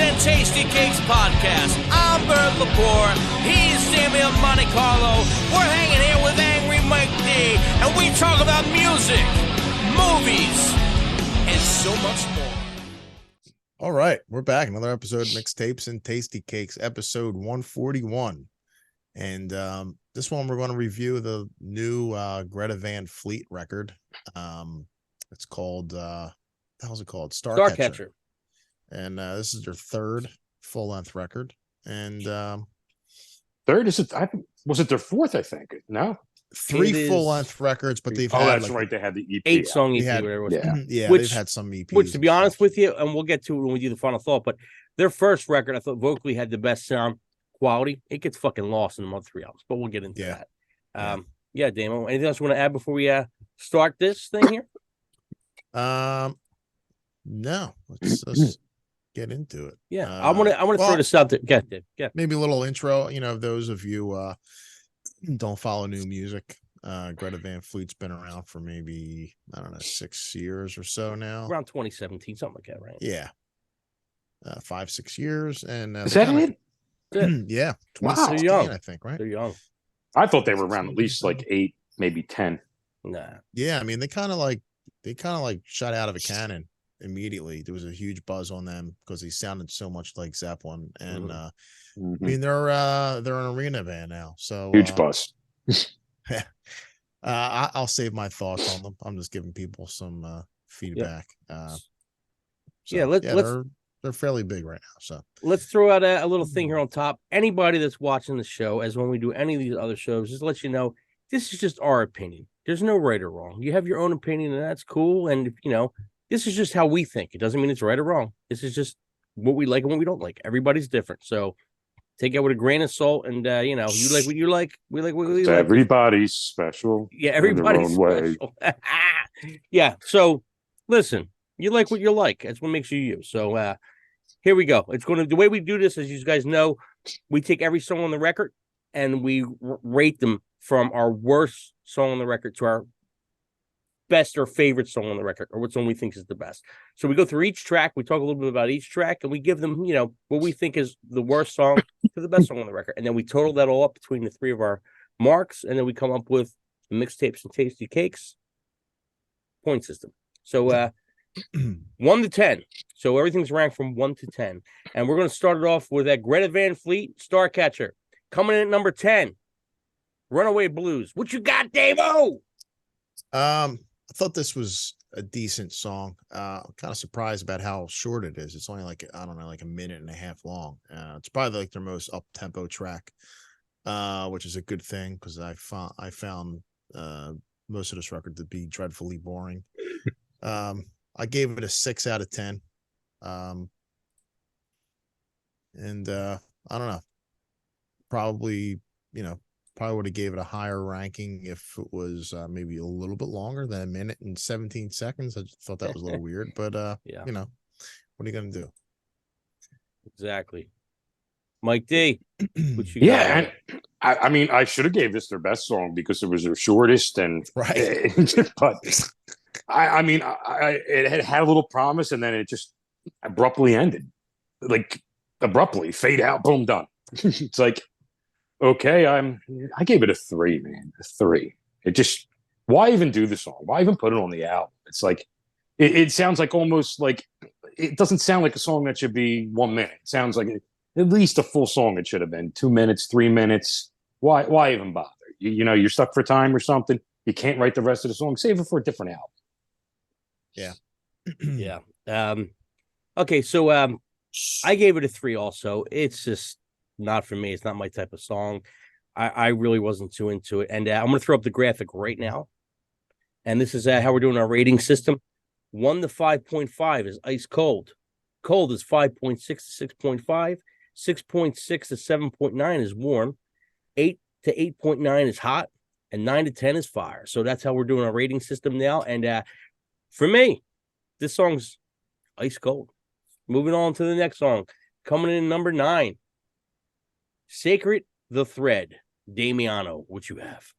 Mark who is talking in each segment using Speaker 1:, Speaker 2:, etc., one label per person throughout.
Speaker 1: and Tasty Cakes podcast. I'm Bert Lepore. He's Sammy of Monte Carlo. We're hanging here with Angry Mike D, and we talk about music, movies, and so much more.
Speaker 2: All right, we're back. Another episode of Mixtapes and Tasty Cakes, episode 141. And this one we're going to review the new Greta Van Fleet record. It's called, what the hell is it called? Starcatcher. And this is their third full-length record. And
Speaker 3: third? Was it their fourth, I think? No?
Speaker 2: Three full-length records, but they've
Speaker 3: had...
Speaker 2: Oh,
Speaker 3: that's like, right. They had the EP.
Speaker 1: 8-song EP,
Speaker 2: had,
Speaker 1: whatever it was.
Speaker 2: Yeah,
Speaker 1: which,
Speaker 2: they've had some EPs.
Speaker 1: Which, to be honest with you, and we'll get to it when we do the final thought, but their first record, I thought vocally had the best sound quality. It gets fucking lost in the month 3 albums, but we'll get into that. Yeah, Damo, anything else you want to add before we start this thing here?
Speaker 2: No, let's get into it.
Speaker 1: Yeah, I want to throw this out there. Yeah.
Speaker 2: Maybe a little intro. You know, those of you don't follow new music. Greta Van Fleet's been around for maybe, I don't know, 6 years or so now.
Speaker 1: Around 2017, something like that, right?
Speaker 2: Yeah. 5-6 years. And
Speaker 3: is that it?
Speaker 2: Yeah.
Speaker 1: 2016, wow.
Speaker 2: I think, right?
Speaker 1: They're young.
Speaker 3: I thought they were around at least like 8, maybe 10.
Speaker 1: Nah.
Speaker 2: Yeah, I mean, they kind of like shot out of a cannon immediately. There was a huge buzz on them because they sounded so much like Zeppelin. And I mean, they're an arena band now. So
Speaker 3: huge buzz.
Speaker 2: I'll save my thoughts on them. I'm just giving people some feedback. They're fairly big right now. So
Speaker 1: let's throw out a little thing here on top. Anybody that's watching the show, as when we do any of these other shows, just to let you know, this is just our opinion. There's no right or wrong. You have your own opinion, and that's cool. And you know, this is just how we think. It doesn't mean it's right or wrong. This is just what we like and what we don't like. Everybody's different. So take it with a grain of salt, and you know, you like what you like. We like what we like.
Speaker 3: Everybody's special.
Speaker 1: Yeah, everybody's special. Yeah. So listen, you like what you like. That's what makes you you. So here we go. It's going to the way we do this, as you guys know, we take every song on the record and we rate them from our worst song on the record to our best or favorite song on the record, or what song we think is the best. So we go through each track, we talk a little bit about each track, and we give them, you know, what we think is the worst song to the best song on the record. And then we total that all up between the three of our marks, and then we come up with the Mixtapes and Tasty Cakes point system. So 1 to 10. So everything's ranked from 1 to 10. And we're going to start it off with that Greta Van Fleet, Starcatcher. Coming in at number 10, Runaway Blues. What you got, Dave-O?
Speaker 2: I thought this was a decent song. I'm kind of surprised about how short it is. It's only like, I don't know, like a minute and a half long. It's probably like their most up-tempo track, which is a good thing because I found most of this record to be dreadfully boring. I gave it a 6 out of 10. And I don't know. Probably would have gave it a higher ranking if it was maybe a little bit longer than a minute and 17 seconds. I just thought that was a little weird, but
Speaker 1: yeah.
Speaker 2: You know, what are you going to do?
Speaker 1: Exactly. Mike D. What you
Speaker 3: got? And I mean, I should have gave this their best song because it was their shortest, and
Speaker 2: right.
Speaker 3: But I mean, it had a little promise, and then it just abruptly ended, like abruptly fade out, boom, done. It's like, okay, I gave it a 3, man, a 3. It just, why even do the song? Why even put it on the album? It's like, it sounds like almost like, it doesn't sound like a song that should be 1 minute. It sounds like at least a full song. It should have been 2 minutes, 3 minutes. Why even bother? You know, you're stuck for time or something. You can't write the rest of the song. Save it for a different album.
Speaker 2: Yeah.
Speaker 1: Yeah. Okay. So, I gave it a 3 also. It's just not for me. It's not my type of song. I really wasn't too into it. And I'm going to throw up the graphic right now. And this is how we're doing our rating system. 1 to 5.5 is ice cold. Cold is 5.6 to 6.5. 6.6 to 7.9 is warm. 8 to 8.9 is hot. And 9 to 10 is fire. So that's how we're doing our rating system now. And for me, this song's ice cold. Moving on to the next song. Coming in number 9. Sacred the Thread. Damiano, what you have?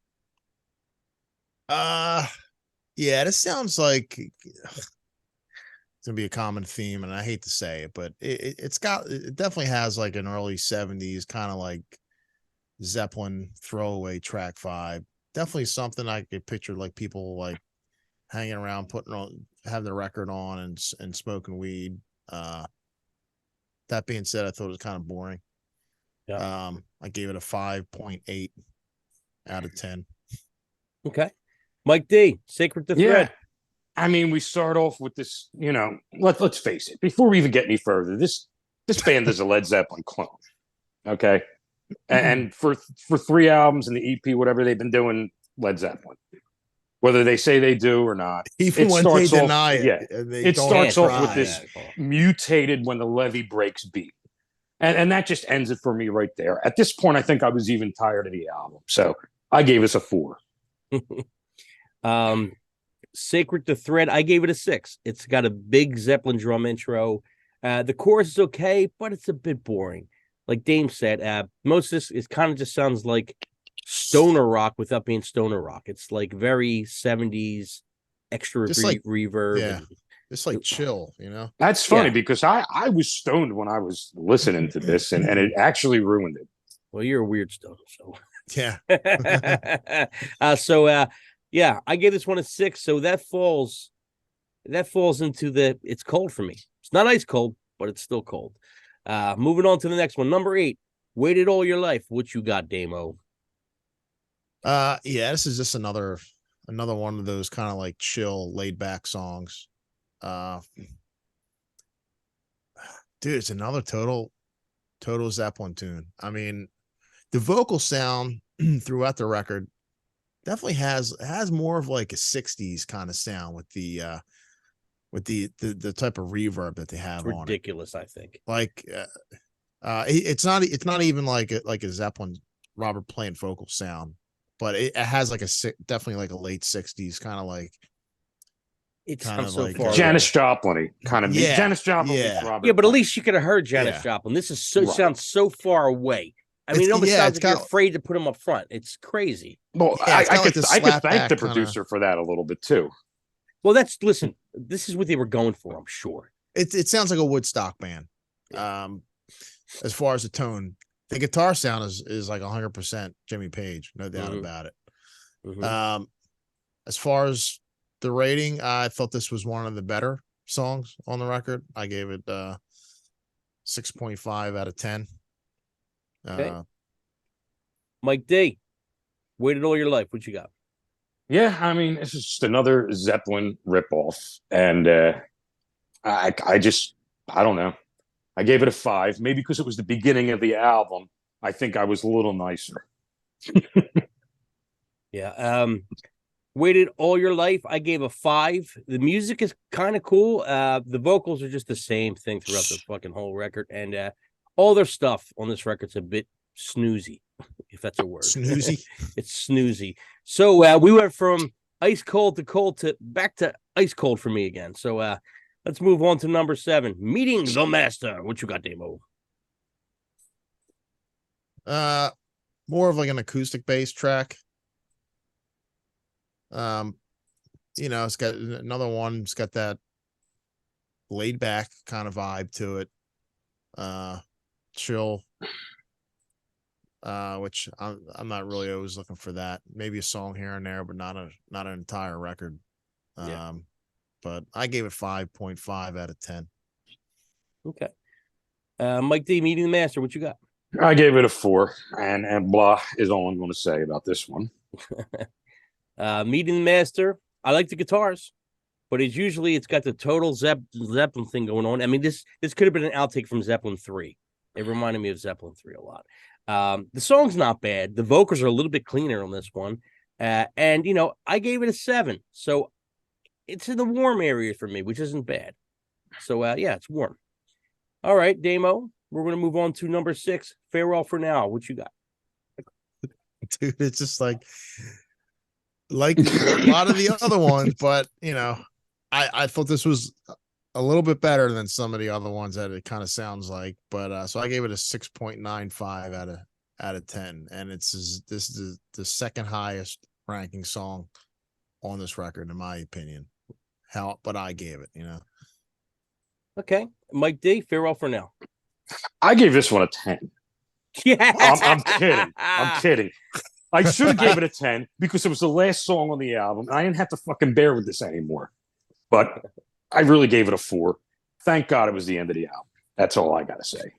Speaker 2: Yeah, this sounds like gonna be a common theme, and I hate to say it, but it definitely has like an early 70s kind of like Zeppelin throwaway track vibe. Definitely something I could picture like people like hanging around, putting on, have the record on and smoking weed. That being said, I thought it was kind of boring.
Speaker 1: Yeah.
Speaker 2: I gave it a 5.8 out of 10.
Speaker 1: Okay. Mike D, Sacred to
Speaker 3: Yeah.
Speaker 1: Thread.
Speaker 3: I mean, we start off with this, let's face it, before we even get any further, this band is a Led Zeppelin clone. Okay. And for 3 albums and the EP, whatever they've been doing, Led Zeppelin. Whether they say they do or not.
Speaker 2: Even when they deny it.
Speaker 3: Yeah. It starts off with this mutated when the levee breaks beat. And that just ends it for me right there. At this point, I think I was even tired of the album. So I gave us a 4.
Speaker 1: Sacred to Thread, I gave it a 6. It's got a big Zeppelin drum intro. The chorus is okay, but it's a bit boring. Like Dame said, most of this is kind of just sounds like stoner rock without being stoner rock. It's like very 70s extra reverb.
Speaker 2: Yeah. It's like chill,
Speaker 3: That's funny because I was stoned when I was listening to this, and it actually ruined it.
Speaker 1: Well, you're a weird stoner, so
Speaker 2: yeah.
Speaker 1: Yeah, I gave this one a 6. So that falls into it's cold for me. It's not ice cold, but it's still cold. Moving on to the next one, number 8. Waited All Your Life. What you got, Damo?
Speaker 2: Yeah, this is just another one of those kind of like chill, laid back songs. Dude, it's another total Zeppelin tune. I mean, the vocal sound throughout the record definitely has more of like a 60s kind of sound with the type of reverb that they have on it.
Speaker 1: Ridiculous, I think.
Speaker 2: Like it's not even like a Zeppelin Robert Plant vocal sound, but it has like definitely like a late 60s kind of like
Speaker 1: it's
Speaker 2: kind of
Speaker 1: so
Speaker 2: like
Speaker 1: far
Speaker 3: Janis Joplin kind of.
Speaker 2: Yeah,
Speaker 3: Janis Joplin
Speaker 2: yeah.
Speaker 3: meets Robert
Speaker 1: Yeah, but at
Speaker 3: Plant.
Speaker 1: least you could have heard Janis Joplin. This is sounds so far away. I mean, it almost sounds like you're afraid to put him up front. It's crazy.
Speaker 3: Well, I could thank the producer for that a little bit too.
Speaker 1: Well, listen, this is what they were going for, I'm sure.
Speaker 2: It sounds like a Woodstock band. As far as the tone, the guitar sound is like 100% Jimmy Page, no doubt about it.
Speaker 1: Mm-hmm.
Speaker 2: As far as the rating, I thought this was one of the better songs on the record. I gave it 6.5 out of 10.
Speaker 1: Okay. Mike D, Waited All Your Life. What you got?
Speaker 3: Yeah, I mean, it's just another Zeppelin ripoff, and I don't know. I gave it a 5, maybe because it was the beginning of the album. I think I was a little nicer.
Speaker 1: Yeah. Waited All Your Life, I gave a 5. The music is kind of cool. The vocals are just the same thing throughout the fucking whole record, and all their stuff on this record's a bit snoozy, if that's a word.
Speaker 2: Snoozy.
Speaker 1: It's snoozy. So we went from ice cold to cold to back to ice cold for me again. So let's move on to number 7, Meeting the Master. What you got, Damo?
Speaker 2: More of like an acoustic bass track. It's got another one. It's got that laid back kind of vibe to it. Chill. Which I'm not really always looking for that. Maybe a song here and there, but not an entire record. But I gave it 5.5 out of 10.
Speaker 1: Okay. Mike D, Meeting the Master. What you got?
Speaker 3: I gave it a 4, and blah is all I'm going to say about this one.
Speaker 1: Meeting the Master. I like the guitars, but it's got the total Zeppelin thing going on. I mean, this could have been an outtake from Zeppelin 3. It reminded me of Zeppelin 3 a lot. The song's not bad. The vocals are a little bit cleaner on this one. And I gave it a 7. So it's in the warm area for me, which isn't bad. So it's warm. All right, Damo, we're going to move on to number 6, Farewell for Now. What you got?
Speaker 2: Dude, it's just like a lot of the other ones, but I thought this was a little bit better than some of the other ones that it kind of sounds like. But so I gave it a 6.95 out of 10, and this is the second highest ranking song on this record in my opinion. But I gave it,
Speaker 1: Okay. Mike D, farewell for now.
Speaker 3: I gave this one a 10.
Speaker 1: Yeah.
Speaker 3: I'm kidding. I'm kidding. I should have gave it a 10 because it was the last song on the album. And I didn't have to fucking bear with this anymore. But I really gave it a 4. Thank God it was the end of the album. That's all I got to say.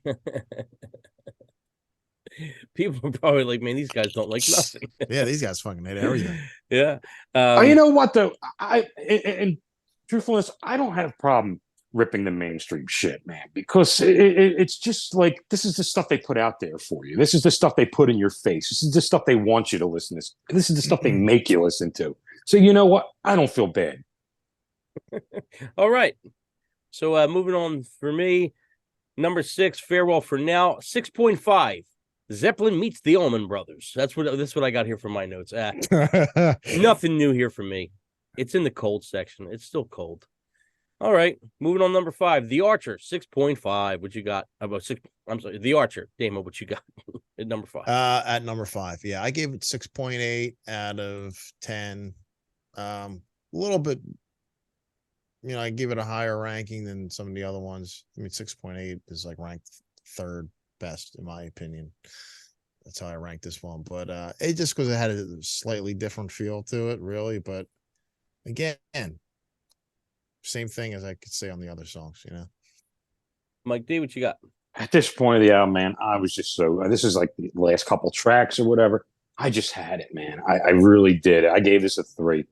Speaker 1: People are probably like, man, these guys don't like nothing.
Speaker 2: Yeah, these guys fucking hate everything.
Speaker 1: Yeah.
Speaker 3: You know what, though? In truthfulness, I don't have a problem ripping the mainstream shit, man, because it's just like this is the stuff they put out there for you. This is the stuff they put in your face. This is the stuff they want you to listen to. This is the stuff they make you listen to. So you know what? I don't feel bad.
Speaker 1: All right. So moving on for me, number 6, farewell for now. 6.5. Zeppelin meets the Allman Brothers. That's what I got here from my notes. Nothing new here for me. It's in the cold section. It's still cold. All right, moving on. Number 5, The Archer, 6.5. What you got? About 6. I'm sorry, The Archer. Damo, what you got at number 5?
Speaker 2: At number 5, yeah, I gave it 6.8 out of 10. A little bit, I give it a higher ranking than some of the other ones. I mean, 6.8 is like ranked 3rd best in my opinion. That's how I rank this one. But it just because it had a slightly different feel to it, really. But again, same thing as I could say on the other songs,
Speaker 1: Mike D, what you got?
Speaker 3: At this point of the album, man, I was just so. This is like the last couple tracks or whatever. I just had it, man. I really did. I gave this a 3.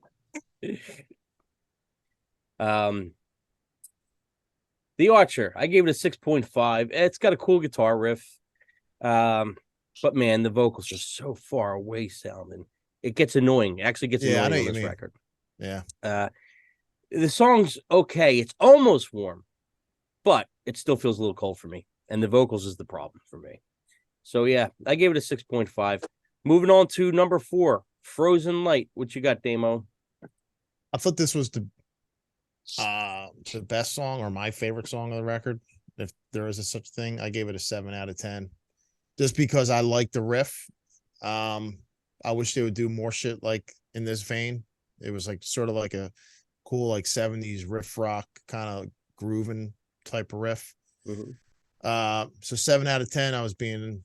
Speaker 1: The Archer, I gave it a 6.5. It's got a cool guitar riff. But man, the vocals are so far away sounding. It gets annoying. It actually gets annoying on this record.
Speaker 2: Yeah.
Speaker 1: The song's okay. It's almost warm, but it still feels a little cold for me. And the vocals is the problem for me. So yeah, I gave it a 6.5. Moving on to number 4, Frozen Light. What you got, Damo?
Speaker 2: I thought this was the best song or my favorite song of the record. If there is a such thing, I gave it a 7 out of 10. Just because I like the riff. I wish they would do more shit like in this vein. It was like sort of like a cool like 70s riff rock kind of grooving type of riff.
Speaker 1: Mm-hmm.
Speaker 2: So 7 out of 10. I was being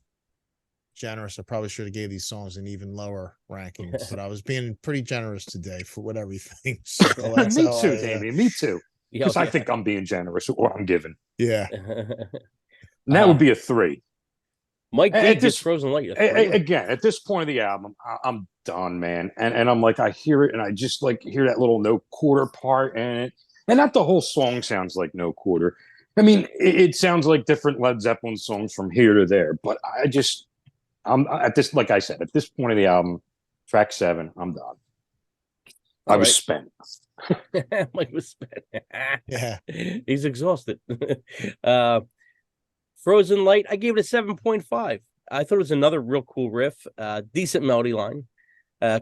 Speaker 2: generous. I probably should have gave these songs an even lower ranking, but I was being pretty generous today for what everything. So
Speaker 3: Me too, Davey. Me too. Because I think I'm being generous with what I'm giving.
Speaker 2: Yeah.
Speaker 3: And that would be a 3.
Speaker 1: Mike D just Frozen Light.
Speaker 3: Again, at this point of the album, I'm done, man. And I'm like, I hear it, and I just like hear that little no quarter part in it. And not the whole song sounds like no quarter. I mean, it sounds like different Led Zeppelin songs from here to there. But I'm at this, like I said, at this point of the album, track 7, I'm done. I was spent.
Speaker 1: Mike was spent.
Speaker 2: Yeah.
Speaker 1: He's exhausted. Frozen Light, I gave it a 7.5. I thought it was another real cool riff, decent melody line,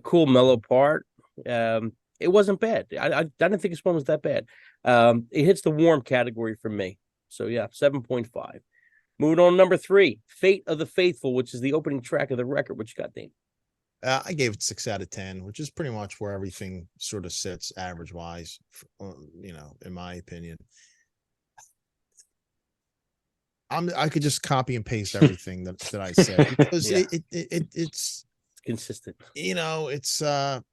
Speaker 1: cool mellow part. It wasn't bad. I didn't think this one was that bad. It hits the warm category for me. So yeah, 7.5. Moving on, number 3, Fate of the Faithful, which is the opening track of the record. What you got, Dane?
Speaker 2: I gave it 6 out of 10, which is pretty much where everything sort of sits average wise, in my opinion. I could just copy and paste everything that I said because it's
Speaker 1: consistent.
Speaker 2: It's I'll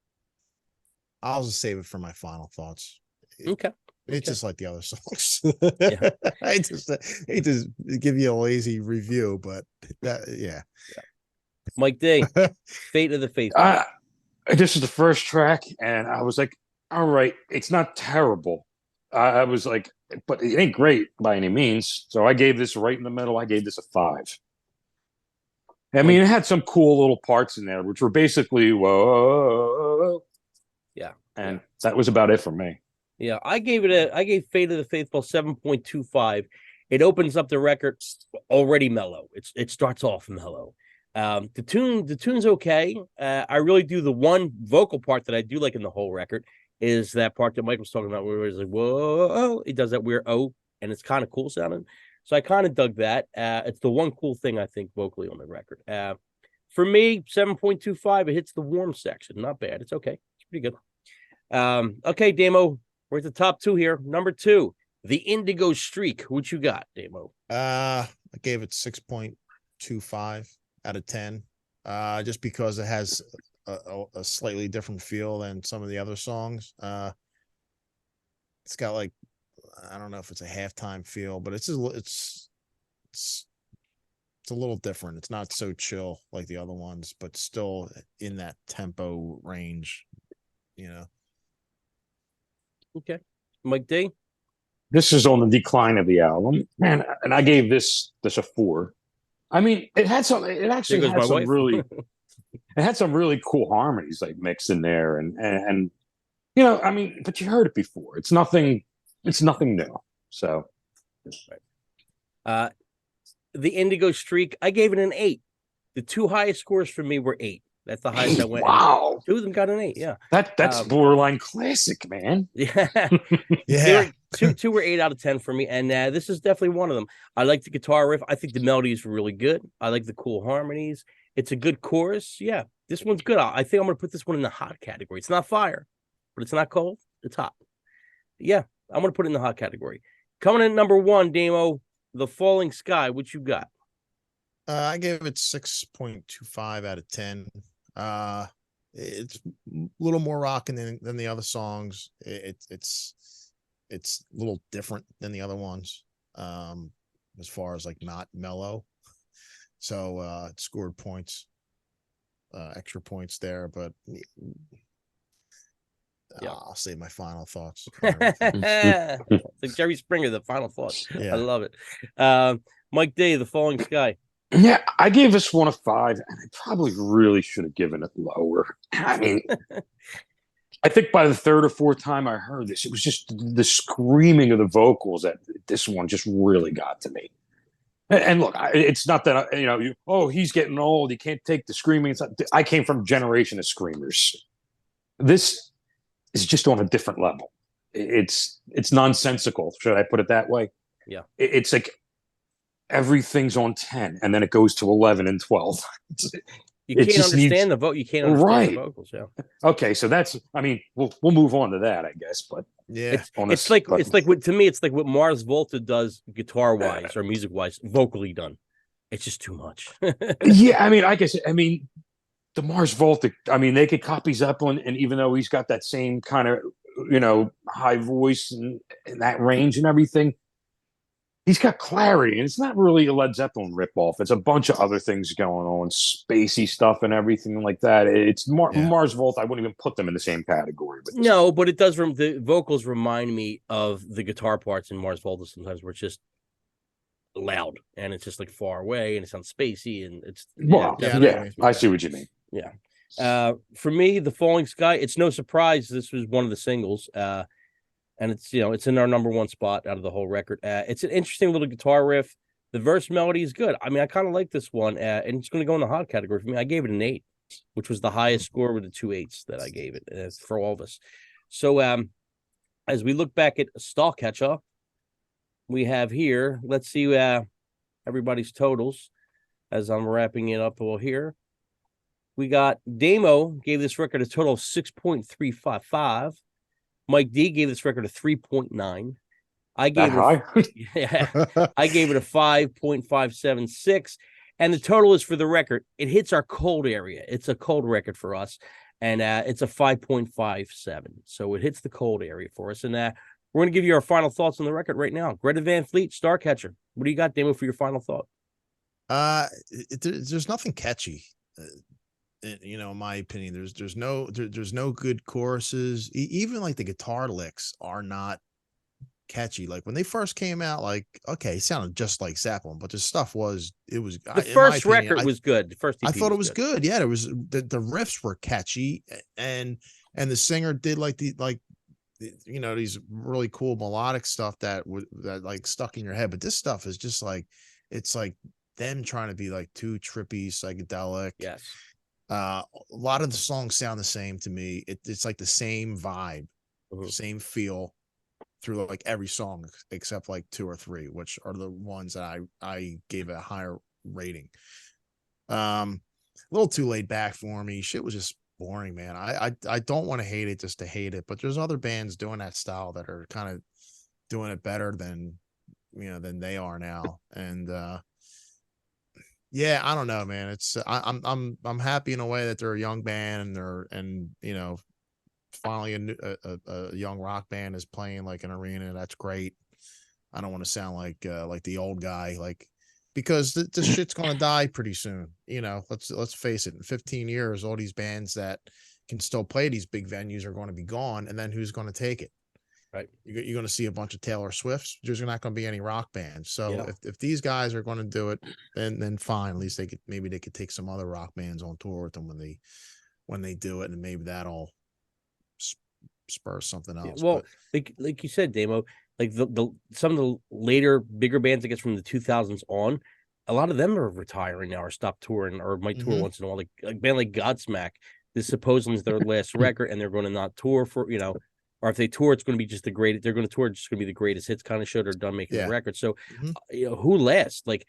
Speaker 2: just save it for my final thoughts.
Speaker 1: Okay.
Speaker 2: It's just like the other songs.
Speaker 1: Yeah.
Speaker 2: I just hate to give you a lazy review, but yeah.
Speaker 1: Mike D, Fate of the Faithful.
Speaker 3: This is the first track, and I was like, all right, it's not terrible. I was like, but it ain't great by any means. So I gave this right in the middle. I gave this a 5. I mean, it had some cool little parts in there, which were basically whoa.
Speaker 1: Yeah.
Speaker 3: And that was about it for me.
Speaker 1: Yeah, I gave Fate of the Faithful 7.25. It opens up the record already mellow. It starts off mellow. The tune's okay. I really do the one vocal part that I do like in the whole record is that part that Mike was talking about where it's like, whoa, it does that weird and it's kind of cool sounding. So I kind of dug that. It's the one cool thing I think vocally on the record. For me, 7.25, it hits the warm section. Not bad. It's okay. It's pretty good. Okay, Damo, we're at the top 2 here. Number 2, The Indigo Streak. What you got, Damo?
Speaker 2: I gave it 6.25 out of 10. Just because it has a slightly different feel than some of the other songs. It's got like, I don't know if it's a halftime feel, but it's a little different. It's not so chill like the other ones, but still in that tempo range, you know.
Speaker 1: Okay. Mike D?
Speaker 3: This is on the decline of the album, and I gave this a 4. I mean, it had some. It actually
Speaker 1: There goes my
Speaker 3: had some
Speaker 1: wife.
Speaker 3: really. It had some really cool harmonies like mixed in there, and you know, I mean, but you heard it before. It's nothing. It's nothing new. So,
Speaker 1: The Indigo Streak, I gave it an 8. The two highest scores for me were 8. That's the highest I went.
Speaker 3: wow,
Speaker 1: Two of them got an 8. Yeah.
Speaker 3: that's borderline classic, man.
Speaker 1: Yeah.
Speaker 2: Yeah.
Speaker 1: Two were 8 out of 10 for me, and this is definitely one of them. I like the guitar riff. I think the melodies were really good. I like the cool harmonies. It's a good chorus. Yeah, this one's good. I think I'm going to put this one in the hot category. It's not fire, but it's not cold. It's hot. Yeah, I'm going to put it in the hot category. Coming in number 1, Damo, The Falling Sky. What you got?
Speaker 2: I gave it 6.25 out of 10. It's a little more rocking than the other songs. It's a little different than the other ones, as far as like not mellow. So it scored points, extra points there, but
Speaker 1: Yeah.
Speaker 2: I'll save my final thoughts.
Speaker 1: It's like Jerry Springer, the final thought.
Speaker 2: Yeah.
Speaker 1: I love it. Mike D, The Falling Sky.
Speaker 3: Yeah, I gave this one a 5, and I probably really should have given it lower. I mean, I think by the third or fourth time I heard this, it was just the screaming of the vocals that this one just really got to me. And look, it's not that he's getting old, he can't take the screaming. It's not, I came from a generation of screamers. This is just on a different level. It's nonsensical. Should I put it that way?
Speaker 1: Yeah.
Speaker 3: It's like everything's on 10, and then it goes to 11 and 12.
Speaker 1: You can't understand the vote. You can't understand the vocals. Yeah.
Speaker 3: Okay, so that's. I mean, we'll move on to that, I guess. But
Speaker 2: yeah,
Speaker 1: it's like to me, it's like what Mars Volta does guitar wise or music wise, vocally done. It's just too much.
Speaker 3: Yeah, I mean, I guess. I mean, the Mars Volta. I mean, they could copy Zeppelin, and even though he's got that same kind of high voice and that range and everything, he's got clarity, and it's not really a Led Zeppelin ripoff. It's a bunch of other things going on, spacey stuff and everything like that. It's Mars Volta. I wouldn't even put them in the same category. But
Speaker 1: but it does. The vocals remind me of the guitar parts in Mars Volta sometimes, where it's just loud and it's just like far away and it sounds spacey and it's.
Speaker 3: I see what you mean.
Speaker 1: Yeah. For me, The Falling Sky. It's no surprise this was one of the singles. And it's it's in our number 1 spot out of the whole record. It's an interesting little guitar riff. The verse melody is good. I mean, I kind of like this one, and it's going to go in the hot category for me. I gave it an 8, which was the highest score with the 2 8s that I gave it for all of us. So, as we look back at Starcatcher, we have here. Let's see everybody's totals as I'm wrapping it up all here. We got Damo gave this record a total of 6.355. Mike D gave this record a 3.9. I gave I gave it a 5.576. And the total is for the record. It hits our cold area. It's a cold record for us. And it's a 5.57. So it hits the cold area for us. And we're going to give you our final thoughts on the record right now. Greta Van Fleet, Starcatcher. What do you got, Damo, for your final thought?
Speaker 2: There's nothing catchy. In my opinion, there's no good choruses. Even like the guitar licks are not catchy. Like when they first came out, like okay, it sounded just like Zeppelin, but the stuff was
Speaker 1: the first record was good. The first EP
Speaker 2: I thought it was good. Yeah, there was the riffs were catchy, and the singer did these really cool melodic stuff that like stuck in your head. But this stuff is just like it's like them trying to be like too trippy, psychedelic.
Speaker 1: Yes.
Speaker 2: A lot of the songs sound the same to me. It's like the same vibe, same feel through like every song except like 2 or 3, which are the ones that I gave a higher rating. A little too laid back for me. Shit was just boring, man. I don't want to hate it just to hate it, but there's other bands doing that style that are kind of doing it better than they are now. And yeah, I don't know, man. It's I'm happy in a way that they're a young band and finally a young rock band is playing like an arena. That's great. I don't want to sound like the old guy, because this shit's gonna die pretty soon. Let's face it. In 15 years, all these bands that can still play these big venues are going to be gone, and then who's going to take it?
Speaker 1: Right.
Speaker 2: You're going to see a bunch of Taylor Swifts. There's not going to be any rock bands. So
Speaker 1: Yeah.
Speaker 2: if these guys are going to do it, then fine. At least they could take some other rock bands on tour with them when they do it, and maybe that'll spur something else.
Speaker 1: Yeah, well, like you said, Damo, like the some of the later bigger bands, I guess from the 2000s on, a lot of them are retiring now or stopped touring or might tour once in a while. Like a band like Godsmack, this supposedly is their last record, and they're going to not tour for or if they tour, it's going to be just the greatest. They're going to tour, it's just going to be the greatest hits kind of show. They're done making a record. So, who lasts? Like,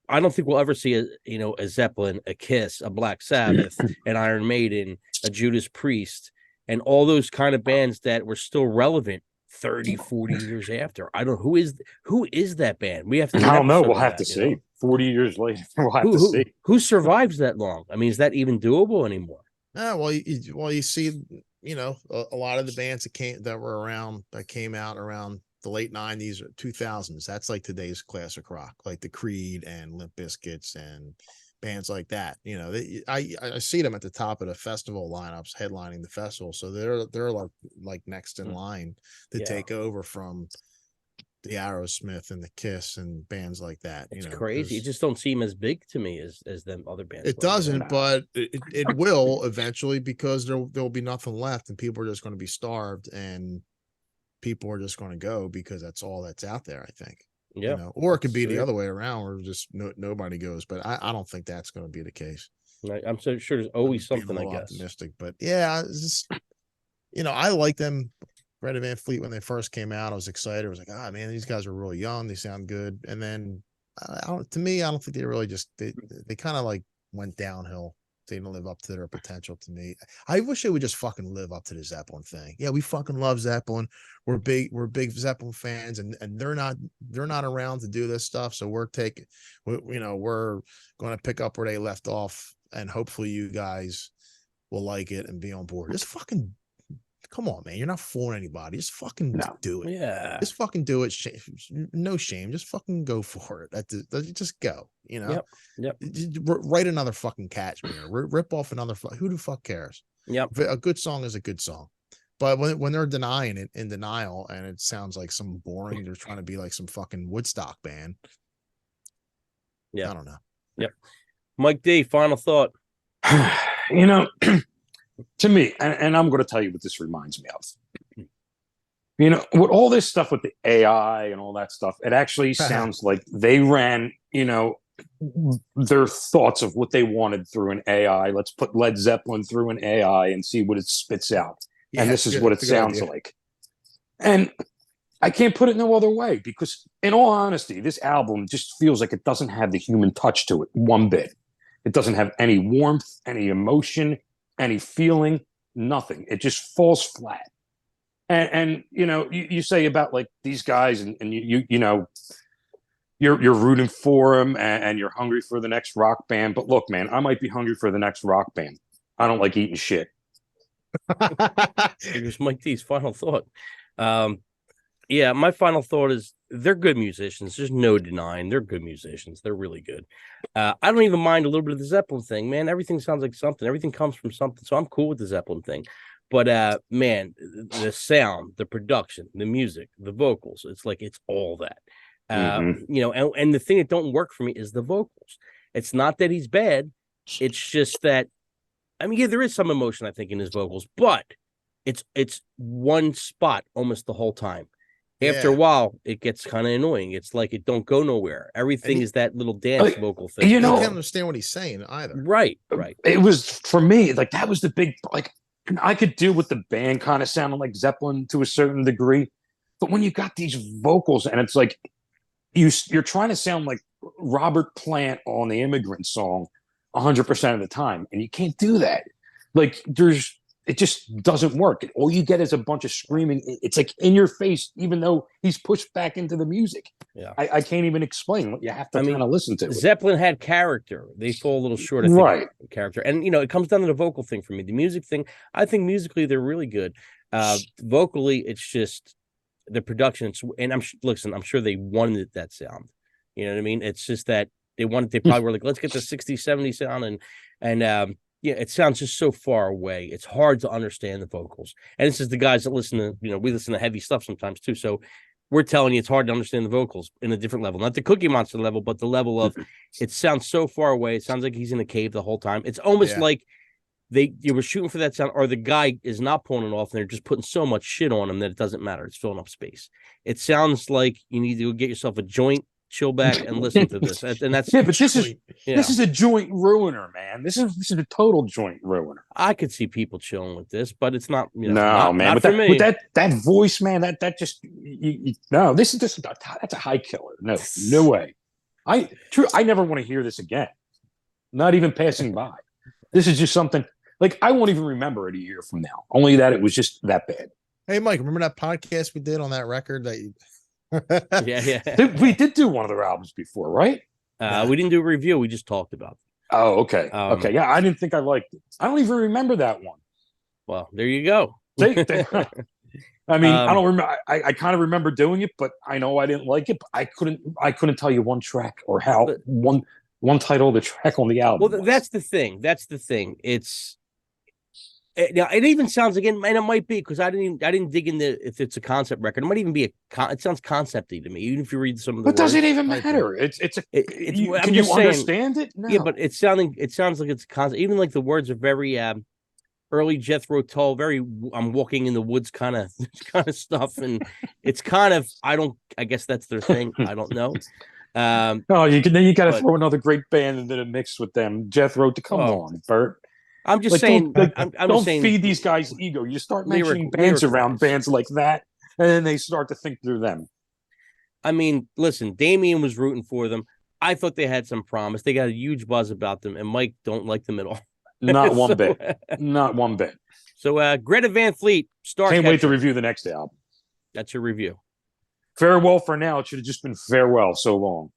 Speaker 1: I don't think we'll ever see a Zeppelin, a Kiss, a Black Sabbath, an Iron Maiden, a Judas Priest, and all those kind of bands that were still relevant 30, 40 years after. I don't know who is that band. We have to.
Speaker 3: I don't know. We'll have to see. 40 years later, we'll have to see
Speaker 1: who survives that long. I mean, is that even doable anymore?
Speaker 2: Well, you see, a lot of the bands that were around that came out around the late 90s or 2000s. That's like today's classic rock, like the Creed and Limp Bizkits and bands like that. I see them at the top of the festival lineups, headlining the festival. So they're like next in line to take over from the Aerosmith and the Kiss and bands like that.
Speaker 1: It's crazy. It just don't seem as big to me as them other bands.
Speaker 2: It doesn't, but it will eventually, because there'll be nothing left and people are just going to be starved and people are just going to go because that's all that's out there, I think.
Speaker 1: Yeah.
Speaker 2: Or it could be the other way around where just nobody goes, but I don't think that's going to be the case.
Speaker 1: I'm so sure there's always something, I guess.
Speaker 2: Optimistic, but yeah, it's just, I like them. Greta Van Fleet, when they first came out, I was excited. I was like, man, these guys are really young. They sound good. And then I don't think they really they kind of like went downhill. They didn't live up to their potential to me. I wish they would just fucking live up to the Zeppelin thing. Yeah, we fucking love Zeppelin. We're big Zeppelin fans, and they're not around to do this stuff. So we're going to pick up where they left off, and hopefully you guys will like it and be on board. Just fucking come on, man. You're not fooling anybody. Just fucking do it.
Speaker 1: Yeah.
Speaker 2: Just fucking do it. No shame. Just fucking go for it. Just go,
Speaker 1: Yep.
Speaker 2: Write another fucking Cashmere. Rip off another. Who the fuck cares?
Speaker 1: Yep.
Speaker 2: A good song is a good song. But when they're denying it in denial and it sounds like some boring, they're trying to be like some fucking Woodstock band.
Speaker 1: Yeah.
Speaker 2: I don't know.
Speaker 1: Yep. Mike D, final thought.
Speaker 3: To me, and I'm going to tell you what this reminds me of. With all this stuff with the AI and all that stuff, it actually sounds like they ran, their thoughts of what they wanted through an AI. Let's put Led Zeppelin through an AI and see what it spits out.
Speaker 2: Yeah,
Speaker 3: and this is what it sounds like. And I can't put it no other way, because in all honesty, this album just feels like it doesn't have the human touch to it one bit. It doesn't have any warmth, any emotion, any feeling, nothing. It just falls flat. And you say about like these guys, and you're rooting for them, and you're hungry for the next rock band. But look, man, I might be hungry for the next rock band. I don't like eating shit.
Speaker 1: Here's Mike D's final thought. Yeah, my final thought is they're good musicians. There's no denying they're good musicians. They're really good. I don't even mind a little bit of the Zeppelin thing, man. Everything sounds like something. Everything comes from something. So I'm cool with the Zeppelin thing. But man, the sound, the production, the music, the vocals, it's all that. And the thing that don't work for me is the vocals. It's not that he's bad. It's just that, I mean, yeah, there is some emotion, I think, in his vocals, but it's one spot almost the whole time. After a while, it gets kind of annoying. It's like it don't go nowhere. Everything is that little dance vocal thing.
Speaker 2: You can't understand what he's saying either.
Speaker 1: Right.
Speaker 3: It was, for me, like that was the big, like, I could do with the band kind of sounding like Zeppelin to a certain degree, but when you got these vocals and it's like you're trying to sound like Robert Plant on the Immigrant Song 100% of the time, and you can't do that. Like it just doesn't work. All you get is a bunch of screaming. It's like in your face, even though he's pushed back into the music.
Speaker 1: Yeah,
Speaker 3: I can't even explain what you have to kind of listen to.
Speaker 1: Zeppelin had character. They fall a little short, I think,
Speaker 3: right?
Speaker 1: Character, and it comes down to the vocal thing for me. The music thing, I think musically they're really good. Vocally, it's just the production. And I'm sure they wanted that sound. You know what I mean? It's just that they probably were like, let's get the 60s, 70s sound, and it sounds just so far away. It's hard to understand the vocals. And this is the guys that listen to, we listen to heavy stuff sometimes too. So we're telling you it's hard to understand the vocals in a different level, not the Cookie Monster level, but the level of it sounds so far away. It sounds like he's in a cave the whole time. It's almost like you were shooting for that sound, or the guy is not pulling it off and they're just putting so much shit on him that it doesn't matter. It's filling up space. It sounds like you need to get yourself a joint, chill back, and listen to this. And that's
Speaker 3: but this is a joint ruiner, man. This is a total joint ruiner.
Speaker 1: I could see people chilling with this, but it's not.
Speaker 3: Man.
Speaker 1: Not for me.
Speaker 3: With that voice, man. That just no. This is just that's a high killer. No way. I never want to hear this again. Not even passing by. This is just something like I won't even remember it a year from now. Only that it was just that bad.
Speaker 2: Hey, Mike, remember that podcast we did on that record that you?
Speaker 1: Yeah.
Speaker 3: We did do one of their albums before, right?
Speaker 1: We didn't do a review. We just talked about it.
Speaker 3: Oh, okay. Okay. Yeah, I didn't think I liked it. I don't even remember that one.
Speaker 1: Well, there you go.
Speaker 3: I mean, I don't remember. I kind of remember doing it, but I know I didn't like it. But I couldn't tell you one track or how one title of the track on the album.
Speaker 1: Well, that's the thing. Now it even sounds again, and it might be because I didn't dig into if it's a concept record. It might even be it sounds concepty to me, even if you read some of the.
Speaker 3: But does it even matter? Can you understand it? No.
Speaker 1: Yeah, but it sounds like it's a concept. Even like the words are very early Jethro Tull, very I'm walking in the woods kind of stuff, and it's kind of I guess that's their thing. I don't know.
Speaker 3: You got to throw another great band into the mix with them. Jethro, come on, Bert.
Speaker 1: I'm just saying.
Speaker 3: Don't feed these guys ego. You start mentioning bands around bands like that, and then they start to think they're them.
Speaker 1: I mean, listen, Damien was rooting for them. I thought they had some promise. They got a huge buzz about them, and Mike don't like them at all.
Speaker 3: Not one bit. Not one bit.
Speaker 1: So, Greta Van Fleet, Starcatcher.
Speaker 3: Can't wait to review the next album.
Speaker 1: That's your review.
Speaker 3: Farewell for now. It should have just been farewell so long.